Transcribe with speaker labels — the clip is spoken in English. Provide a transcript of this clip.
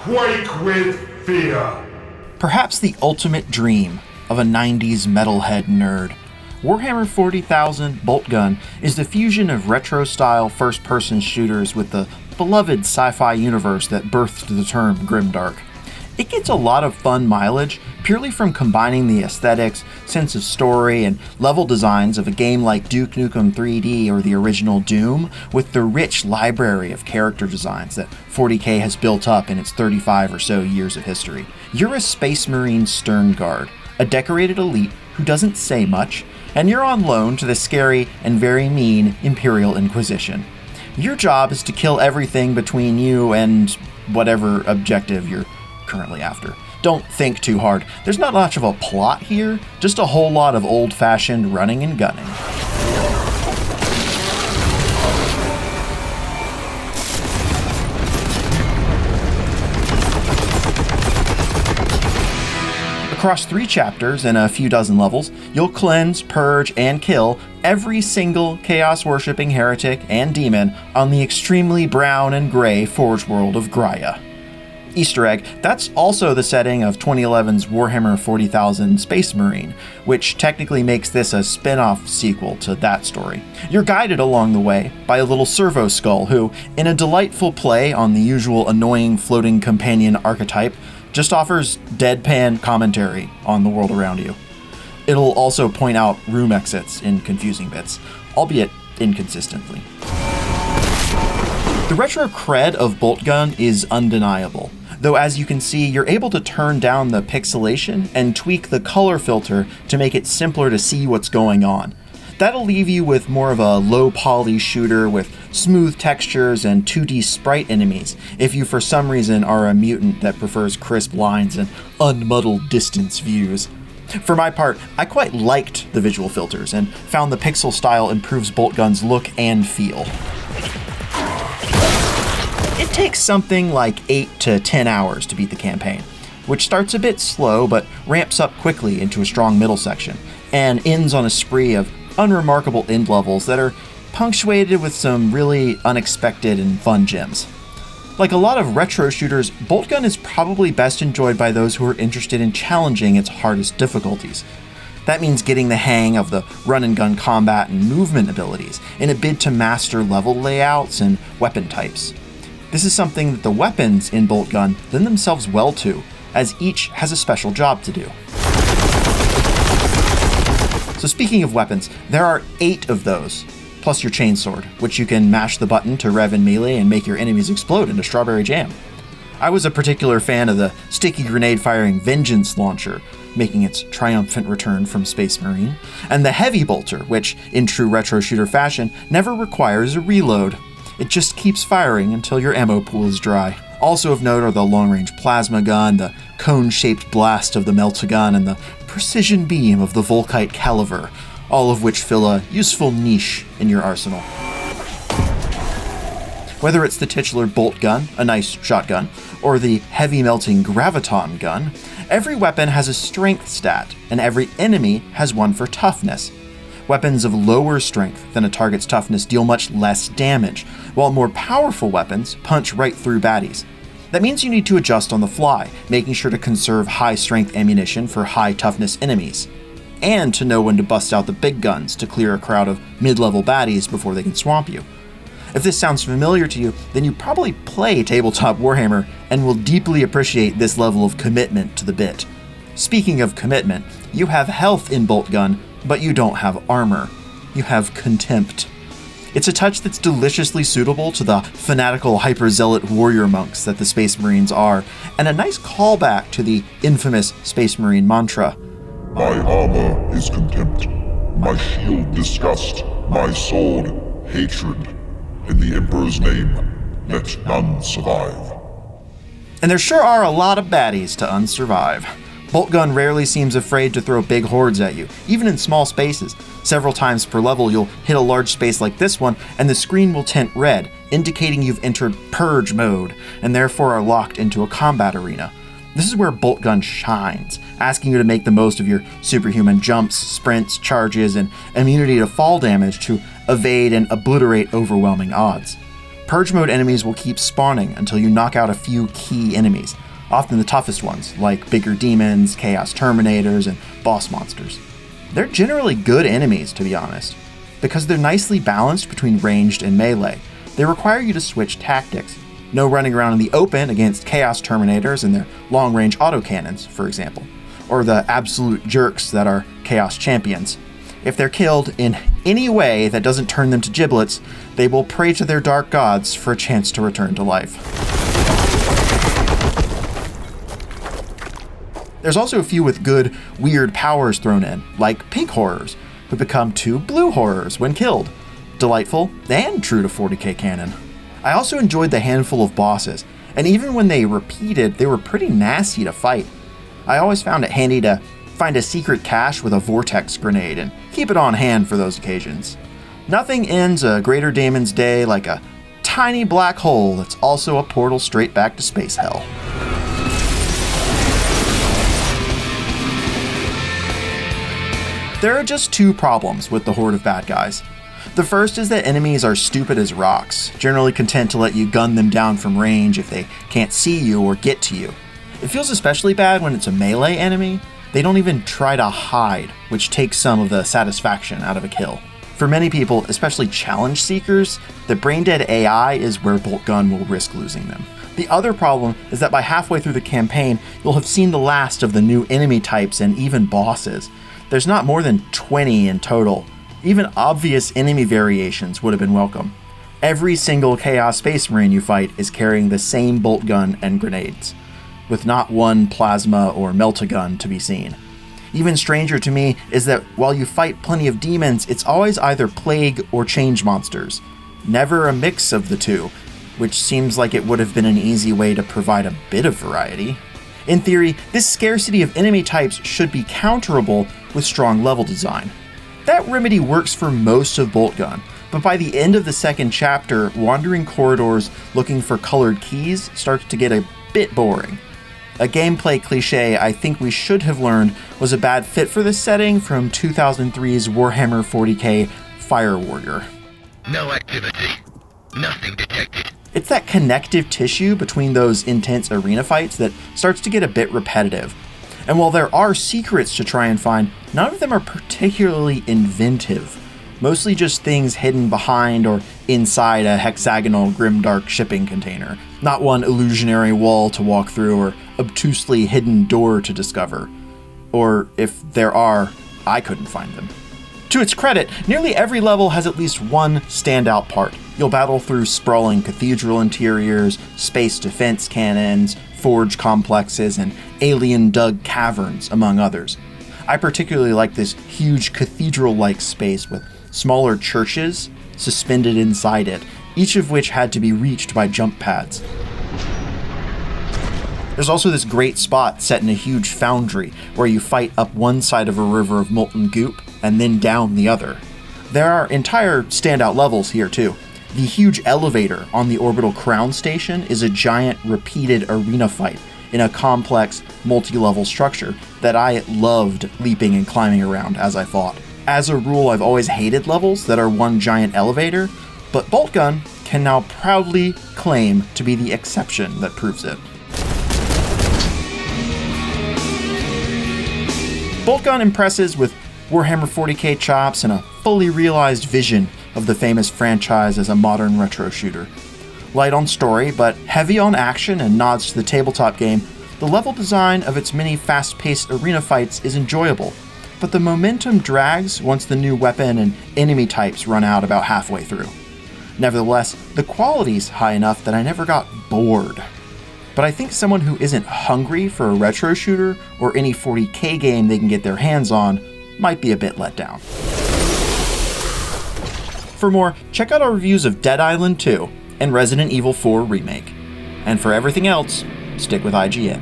Speaker 1: quake with fear.
Speaker 2: Perhaps the ultimate dream of a 90s metalhead nerd, Warhammer 40,000 Boltgun is the fusion of retro-style first-person shooters with the beloved sci-fi universe that birthed the term grimdark. It gets a lot of fun mileage purely from combining the aesthetics, sense of story, and level designs of a game like Duke Nukem 3D or the original Doom with the rich library of character designs that 40K has built up in its 35 or so years of history. You're a Space Marine Stern Guard, a decorated elite who doesn't say much, and you're on loan to the scary and very mean Imperial Inquisition. Your job is to kill everything between you and whatever objective you're currently after. Don't think too hard. There's not much of a plot here, just a whole lot of old-fashioned running and gunning. Across 3 chapters and a few dozen levels, you'll cleanse, purge, and kill every single chaos-worshipping heretic and demon on the extremely brown and gray Forge world of Graia. Easter egg, that's also the setting of 2011's Warhammer 40,000 Space Marine, which technically makes this a spin-off sequel to that story. You're guided along the way by a little servo skull who, in a delightful play on the usual annoying floating companion archetype, just offers deadpan commentary on the world around you. It'll also point out room exits in confusing bits, albeit inconsistently. The retro cred of Boltgun is undeniable, though as you can see, you're able to turn down the pixelation and tweak the color filter to make it simpler to see what's going on. That'll leave you with more of a low-poly shooter with smooth textures and 2D sprite enemies if you for some reason are a mutant that prefers crisp lines and unmuddled distance views. For my part, I quite liked the visual filters and found the pixel style improves Boltgun's look and feel. It takes something like 8 to 10 hours to beat the campaign, which starts a bit slow but ramps up quickly into a strong middle section, and ends on a spree of unremarkable end levels that are punctuated with some really unexpected and fun gems. Like a lot of retro shooters, Boltgun is probably best enjoyed by those who are interested in challenging its hardest difficulties. That means getting the hang of the run-and-gun combat and movement abilities in a bid to master level layouts and weapon types. This is something that the weapons in Boltgun lend themselves well to, as each has a special job to do. So speaking of weapons, there are 8 of those, plus your chainsword, which you can mash the button to rev in melee and make your enemies explode into strawberry jam. I was a particular fan of the sticky grenade-firing Vengeance launcher, making its triumphant return from Space Marine, and the Heavy Bolter, which, in true retro shooter fashion, never requires a reload. It just keeps firing until your ammo pool is dry. Also of note are the long-range plasma gun, the cone-shaped blast of the Meltagun, and the precision beam of the Volkite Caliver, all of which fill a useful niche in your arsenal. Whether it's the titular Boltgun, a nice shotgun, or the heavy-melting Graviton gun, every weapon has a strength stat, and every enemy has one for toughness. Weapons of lower strength than a target's toughness deal much less damage, while more powerful weapons punch right through baddies. That means you need to adjust on the fly, making sure to conserve high-strength ammunition for high-toughness enemies, and to know when to bust out the big guns to clear a crowd of mid-level baddies before they can swamp you. If this sounds familiar to you, then you probably play tabletop Warhammer and will deeply appreciate this level of commitment to the bit. Speaking of commitment, you have health in Boltgun, but you don't have armor. You have contempt. It's a touch that's deliciously suitable to the fanatical hyperzealot warrior monks that the Space Marines are, and a nice callback to the infamous Space Marine mantra.
Speaker 1: My armor is contempt, my shield disgust, my sword hatred. In the Emperor's name, let none survive.
Speaker 2: And there sure are a lot of baddies to unsurvive. Boltgun rarely seems afraid to throw big hordes at you, even in small spaces. Several times per level you'll hit a large space like this one, and the screen will tint red, indicating you've entered Purge mode, and therefore are locked into a combat arena. This is where Boltgun shines, asking you to make the most of your superhuman jumps, sprints, charges, and immunity to fall damage to evade and obliterate overwhelming odds. Purge mode enemies will keep spawning until you knock out a few key enemies, often the toughest ones, like bigger demons, chaos terminators, and boss monsters. They're generally good enemies, to be honest. Because they're nicely balanced between ranged and melee, they require you to switch tactics. No running around in the open against chaos terminators and their long-range autocannons, for example, or the absolute jerks that are chaos champions. If they're killed in any way that doesn't turn them to giblets, they will pray to their dark gods for a chance to return to life. There's also a few with good, weird powers thrown in, like pink horrors, who become 2 blue horrors when killed. Delightful and true to 40k canon. I also enjoyed the handful of bosses, and even when they repeated, they were pretty nasty to fight. I always found it handy to find a secret cache with a vortex grenade and keep it on hand for those occasions. Nothing ends a greater daemon's day like a tiny black hole that's also a portal straight back to space hell. There are just 2 problems with the horde of bad guys. The first is that enemies are stupid as rocks, generally content to let you gun them down from range if they can't see you or get to you. It feels especially bad when it's a melee enemy. They don't even try to hide, which takes some of the satisfaction out of a kill. For many people, especially challenge seekers, the brain-dead AI is where Boltgun will risk losing them. The other problem is that by halfway through the campaign, you'll have seen the last of the new enemy types and even bosses. There's not more than 20 in total. Even obvious enemy variations would have been welcome. Every single Chaos Space Marine you fight is carrying the same bolt gun and grenades, with not one plasma or melt-a-gun to be seen. Even stranger to me is that while you fight plenty of demons, it's always either plague or change monsters, never a mix of the two, which seems like it would have been an easy way to provide a bit of variety. In theory, this scarcity of enemy types should be counterable with strong level design. That remedy works for most of Boltgun, but by the end of the second chapter, wandering corridors looking for colored keys starts to get a bit boring. A gameplay cliche I think we should have learned was a bad fit for this setting from 2003's Warhammer 40K Fire Warrior.
Speaker 3: No activity. Nothing detected.
Speaker 2: It's that connective tissue between those intense arena fights that starts to get a bit repetitive. And while there are secrets to try and find, none of them are particularly inventive. Mostly just things hidden behind or inside a hexagonal grimdark shipping container. Not one illusionary wall to walk through or obtusely hidden door to discover. Or if there are, I couldn't find them. To its credit, nearly every level has at least one standout part. You'll battle through sprawling cathedral interiors, space defense cannons, forge complexes, and alien-dug caverns, among others. I particularly like this huge cathedral-like space with smaller churches suspended inside it, each of which had to be reached by jump pads. There's also this great spot set in a huge foundry where you fight up one side of a river of molten goop and then down the other. There are entire standout levels here too. The huge elevator on the orbital crown station is a giant repeated arena fight in a complex multi-level structure that I loved leaping and climbing around as I fought. As a rule, I've always hated levels that are one giant elevator, but Boltgun can now proudly claim to be the exception that proves it. Boltgun impresses with Warhammer 40k chops and a fully realized vision of the famous franchise as a modern retro shooter. Light on story, but heavy on action and nods to the tabletop game, the level design of its many fast-paced arena fights is enjoyable, but the momentum drags once the new weapon and enemy types run out about halfway through. Nevertheless, the quality's high enough that I never got bored. But I think someone who isn't hungry for a retro shooter or any 40k game they can get their hands on might be a bit let down. For more, check out our reviews of Dead Island 2 and Resident Evil 4 Remake. And for everything else, stick with IGN.